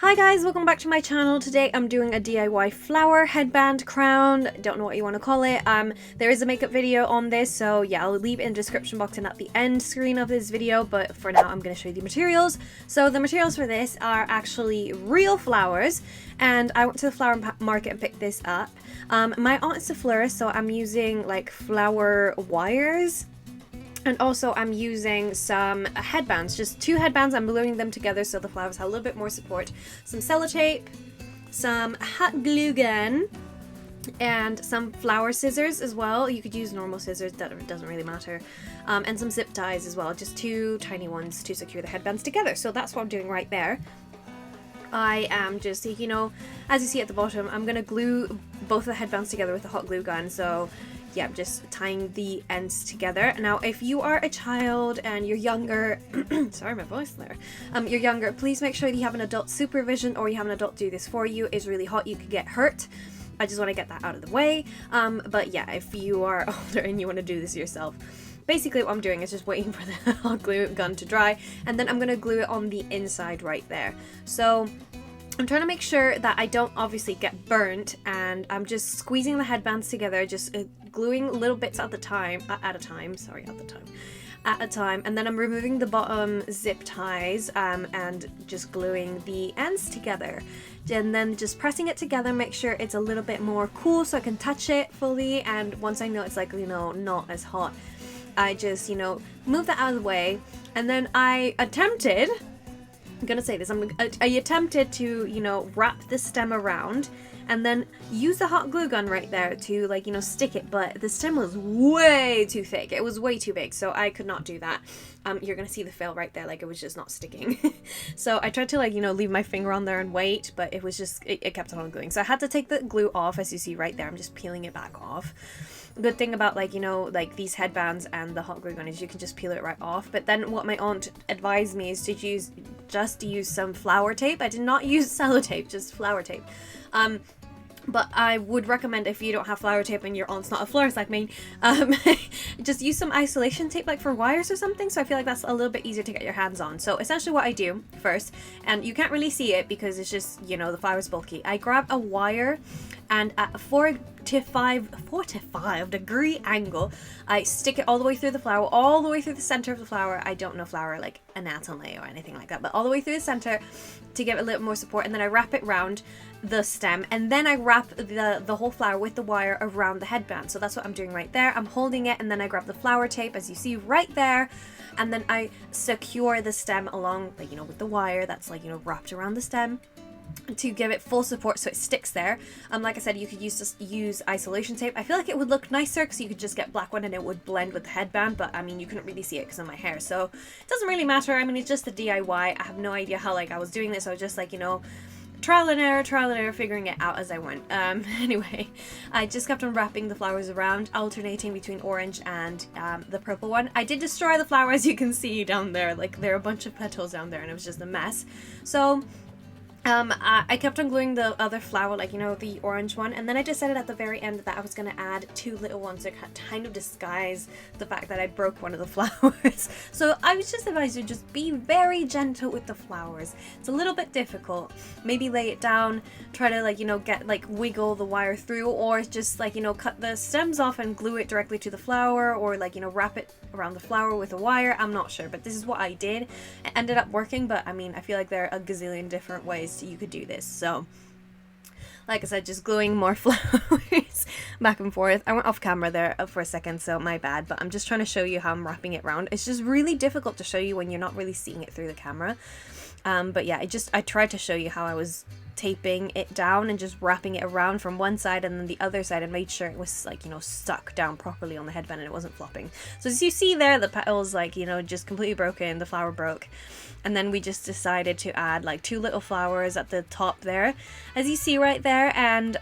Hi guys, welcome back to my channel. Today I'm doing a DIY flower headband crown. Don't know what you want to call it. There is a makeup video on this, so yeah, I'll leave it in the description box and at the end screen of this video, but for now I'm going to show you the materials. So the materials for this are actually real flowers, and I went to the flower market and picked this up. My aunt is a florist, so I'm using like flower wires. And also I'm using some headbands, just 2 headbands. I'm gluing them together so the flowers have a little bit more support. Some sellotape, some hot glue gun, and some flower scissors as well. You could use normal scissors, that doesn't really matter. And some zip ties as well, just 2 tiny ones to secure the headbands together. So that's what I'm doing right there. I am just, you know, as you see at the bottom, I'm going to glue both the headbands together with the hot glue gun. So yeah, I'm just tying the ends together. Now, if you are a child and you're younger, sorry, my voice there. You're younger, please make sure that you have an adult supervision or you have an adult do this for you. It's really hot, you could get hurt. I just want to get that out of the way. But yeah, if you are older and you want to do this yourself, basically what I'm doing is just waiting for the hot glue gun to dry, and then I'm going to glue it on the inside right there. So I'm trying to make sure that I don't obviously get burnt, and I'm just squeezing the headbands together, just gluing little bits at a time, and then I'm removing the bottom zip ties and just gluing the ends together, and then just pressing it together, make sure it's a little bit more cool so I can touch it fully, and once I know it's like, you know, not as hot, I just, you know, move that out of the way. And then I attempted, I'm gonna say this, I attempted to, you know, wrap the stem around and then use the hot glue gun right there to, like, you know, stick it, but the stem was way too thick. It was way too big, so I could not do that. You're gonna see the fail right there, like it was just not sticking. So I tried to, like, you know, leave my finger on there and wait, but it was just, it kept on gluing. So I had to take the glue off, as you see right there. I'm just peeling it back off. Good thing about, like, you know, like these headbands and the hot glue gun is you can just peel it right off. But then what my aunt advised me is to use some flower tape. I did not use sellotape, just flower tape. But I would recommend, if you don't have flower tape and your aunt's not a florist like me, just use some isolation tape, like for wires or something. So I feel like that's a little bit easier to get your hands on. So essentially what I do first, and you can't really see it because it's just, you know, the flower's bulky. I grab a wire and at a 4 to 5 degree angle, I stick it all the way through the flower, all the way through the center of the flower. I don't know flower like anatomy or anything like that, but all the way through the center to give it a little more support, and then I wrap it around the stem, and then I wrap the whole flower with the wire around the headband. So that's what I'm doing right there. I'm holding it, and then I grab the flower tape, as you see right there, and then I secure the stem along, like, you know, with the wire that's, like, you know, wrapped around the stem to give it full support so it sticks there. Like I said, you could use isolation tape. I feel like it would look nicer because you could just get black one and it would blend with the headband, but I mean, you couldn't really see it because of my hair, so it doesn't really matter. I mean, it's just a DIY. I have no idea how, like, I was doing this. I was just, like, you know, trial and error, figuring it out as I went. Anyway, I just kept on wrapping the flowers around, alternating between orange and the purple one. I did destroy the flower, as you can see down there. Like, there are a bunch of petals down there and it was just a mess. So I kept on gluing the other flower, like, you know, the orange one, and then I decided at the very end that I was going to add 2 little ones to kind of disguise the fact that I broke one of the flowers. So I was just advised to just be very gentle with the flowers. It's a little bit difficult. Maybe lay it down, try to, like, you know, wiggle the wire through, or just, like, you know, cut the stems off and glue it directly to the flower, or, like, you know, wrap it around the flower with a wire. I'm not sure, but this is what I did. It ended up working, but I mean, I feel like there are a gazillion different ways you could do this. So like I said, just gluing more flowers back and forth. I went off camera there for a second, so my bad, but I'm just trying to show you how I'm wrapping it around. It's just really difficult to show you when you're not really seeing it through the camera. But yeah, I tried to show you how I was taping it down and just wrapping it around from one side and then the other side, and made sure it was, like, you know, stuck down properly on the headband and it wasn't flopping. So as you see there, the petals, like, you know, just completely broken, the flower broke, and then we just decided to add, like, 2 little flowers at the top there, as you see right there, and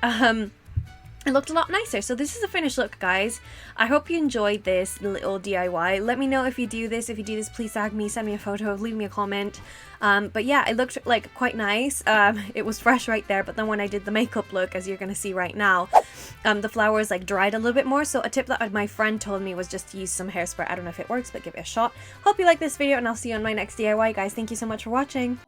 it looked a lot nicer. So this is the finished look, guys. I hope you enjoyed this little DIY. Let me know if you do this. If you do this, please tag me, send me a photo, leave me a comment. But yeah, it looked, like, quite nice. It was fresh right there, but then when I did the makeup look, as you're gonna see right now, the flowers, like, dried a little bit more. So a tip that my friend told me was just to use some hairspray. I don't know if it works, but give it a shot. Hope you like this video, and I'll see you on my next DIY, guys. Thank you so much for watching.